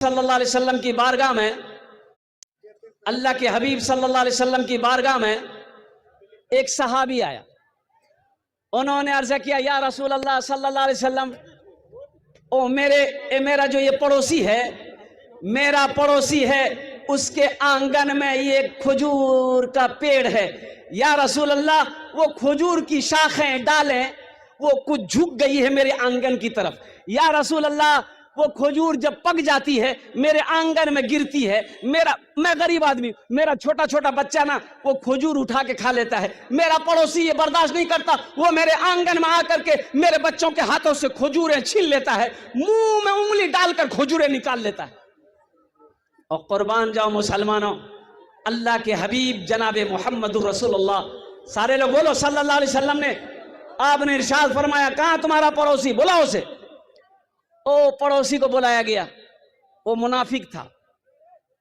صلی اللہ علیہ وسلم کی بارگاہ میں، اللہ کے حبیب صلی اللہ علیہ وسلم کی بارگاہ میں ایک صحابی آیا. انہوں نے عرض کیا یا رسول اللہ صلی اللہ علیہ وسلم، میرا جو یہ پڑوسی ہے، میرا پڑوسی ہے، اس کے آنگن میں یہ کھجور کا پیڑ ہے. یا رسول اللہ، وہ کھجور کی شاخیں ڈالیں وہ کچھ جھک گئی ہے میرے آنگن کی طرف. یا رسول اللہ، وہ کھجور جب پک جاتی ہے میرے آنگن میں گرتی ہے. میں غریب آدمی، میرا چھوٹا چھوٹا بچہ نا وہ کھجور اٹھا کے کھا لیتا ہے. میرا پڑوسی یہ برداشت نہیں کرتا، وہ میرے آنگن میں آ کر کے میرے بچوں کے ہاتھوں سے کھجوریں چھین لیتا ہے، منہ میں انگلی ڈال کر کھجوریں نکال لیتا ہے. اور قربان جاؤ مسلمانوں، اللہ کے حبیب جناب محمد رسول اللہ، سارے لوگ بولو صلی اللہ علیہ وسلم نے، آپ نے ارشاد فرمایا کہاں تمہارا پڑوسی، بلاؤ اسے. پڑوسی کو بلایا گیا. وہ منافق تھا.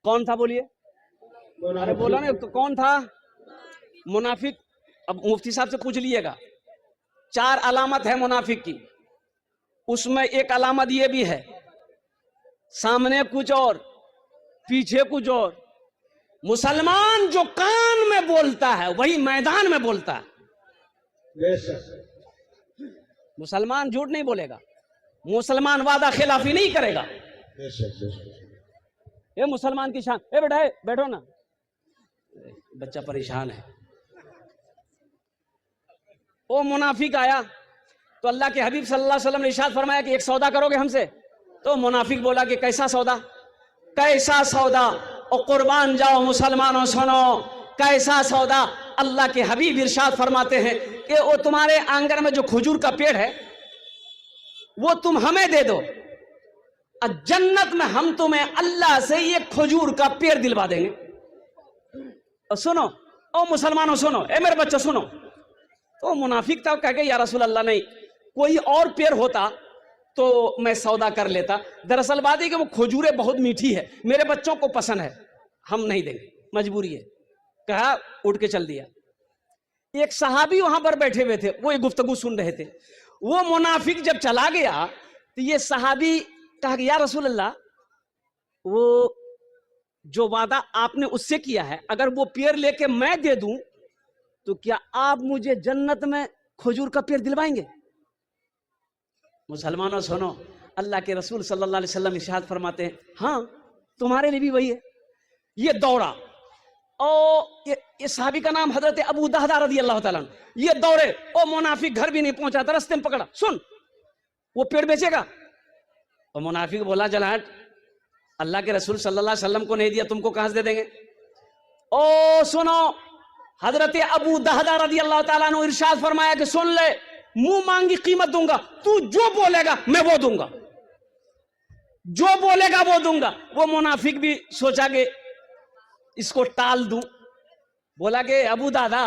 کون تھا بولیے؟ ارے بولا نا، کون تھا؟ منافق. اب مفتی صاحب سے پوچھ لیے گا، 4 علامت ہے منافق کی. اس میں ایک علامت یہ بھی ہے، سامنے کچھ اور پیچھے کچھ اور. مسلمان جو کان میں بولتا ہے وہی میدان میں بولتا ہے. مسلمان جھوٹ نہیں بولے گا، مسلمان وعدہ خلافی نہیں کرے گا. یہ مسلمان کی شان. بیٹا بیٹھو نا، بچہ پریشان ہے. وہ منافق آیا تو اللہ کے حبیب صلی اللہ علیہ وسلم نے ارشاد فرمایا کہ ایک سودا کرو گے ہم سے. تو منافق بولا کہ کیسا سودا؟ کیسا سودا؟ اور قربان جاؤ مسلمانوں سنو، کیسا سودا؟ اللہ کے حبیب ارشاد فرماتے ہیں کہ وہ تمہارے آنگن میں جو کھجور کا پیڑ ہے وہ تم ہمیں دے دو، جنت میں ہم تمہیں اللہ سے یہ کھجور کا پیڑ دلوا دیں گے. اور سنو او مسلمانوں سنو، اے میرے بچوں سنو. تو منافق تھا، کہہ کہ یا رسول اللہ نہیں، کوئی اور پیڑ ہوتا تو میں سودا کر لیتا. دراصل بات ہے کہ وہ کھجوریں بہت میٹھی ہے، میرے بچوں کو پسند ہے، ہم نہیں دیں گے، مجبوری ہے. کہا، اٹھ کے چل دیا. ایک صحابی وہاں پر بیٹھے ہوئے تھے، وہ یہ گفتگو سن رہے تھے. وہ منافق جب چلا گیا تو یہ صحابی کہا کہ یا رسول اللہ، وہ جو وعدہ آپ نے اس سے کیا ہے اگر وہ پیڑ لے کے میں دے دوں تو کیا آپ مجھے جنت میں کھجور کا پیڑ دلوائیں گے؟ مسلمانوں سنو، اللہ کے رسول صلی اللہ علیہ وسلم ارشاد فرماتے ہیں ہاں تمہارے لیے بھی وہی ہے. یہ دوڑا، اور یہ صحابی کا نام حضرت ابو دہدہ رضی اللہ تعالیٰ عنہ. یہ دوڑے، او منافق گھر بھی نہیں پہنچا تھا، رستے میں پکڑا، سن وہ پیڑ بیچے گا؟ اور منافق بولا جلاٹ، اللہ کے رسول صلی اللہ علیہ وسلم کو نہیں دیا، تم کو کہاں سے دے دیں گے؟ او سنو، حضرت ابو دہدہ رضی اللہ تعالیٰ عنہ ارشاد فرمایا کہ سن لے، منہ مانگی قیمت دوں گا، تو جو بولے گا میں وہ دوں گا، جو بولے گا وہ دوں گا. وہ منافق بھی سوچا کہ اس کو ٹال دوں. بولا کہ ابو دادا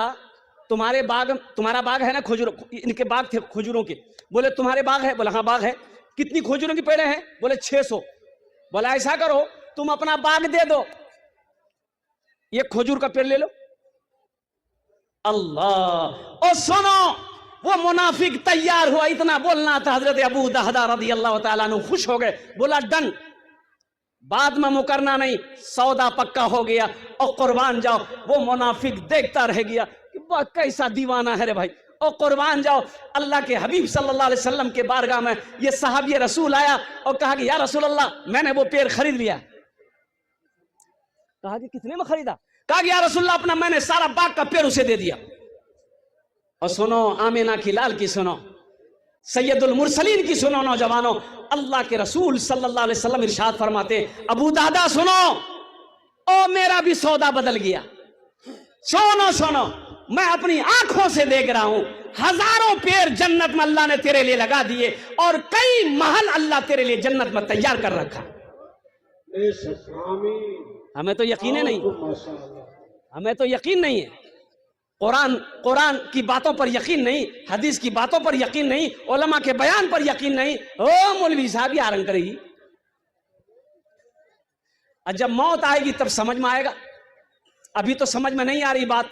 تمہارا باغ ہے نا کھجور، ان کے باغ تھے کھجوروں کے. بولے تمہارے باغ ہے؟ بولا ہاں باغ ہے. کتنی کھجوروں کی پیڑیں ہیں؟ بولے 600. بولا ایسا کرو تم اپنا باغ دے دو، یہ کھجور کا پیڑ لے لو. اللہ. اور سنو، وہ منافق تیار ہوا، اتنا بولنا تھا. حضرت ابو دہدہ رضی اللہ تعالیٰ عنہ خوش ہو گئے، بولا ڈن، بعد میں مکرنا نہیں، سودا پکا ہو گیا. اور قربان جاؤ وہ منافق دیکھتا رہ گیا کہ کیسا دیوانہ ہے رے بھائی. اور قربان جاؤ اللہ کے حبیب صلی اللہ علیہ وسلم کے بارگاہ میں یہ صحابی رسول آیا اور کہا کہ یا رسول اللہ میں نے وہ پیڑ خرید لیا. کہا کہ کتنے میں خریدا؟ کہا کہ یا رسول اللہ اپنا میں نے سارا باغ کا پیڑ اسے دے دیا. اور سنو آمینہ کی لال کی سنو، سید المرسلین کی سنو نوجوانوں، اللہ کے رسول صلی اللہ علیہ وسلم ارشاد فرماتے ابو دہدہ سنو، او میرا بھی سودا بدل گیا. سنو، میں اپنی آنکھوں سے دیکھ رہا ہوں، ہزاروں پیڑ جنت میں اللہ نے تیرے لیے لگا دیے اور کئی محل اللہ تیرے لیے جنت میں تیار کر رکھا. ہمیں تو یقین نہیں ہے. قرآن کی باتوں پر یقین نہیں، حدیث کی باتوں پر یقین نہیں، علماء کے بیان پر یقین نہیں. او مولوی صاحب یہ آرنگ کرے گی، جب موت آئے گی تب سمجھ میں آئے گا. ابھی تو سمجھ میں نہیں آ رہی بات.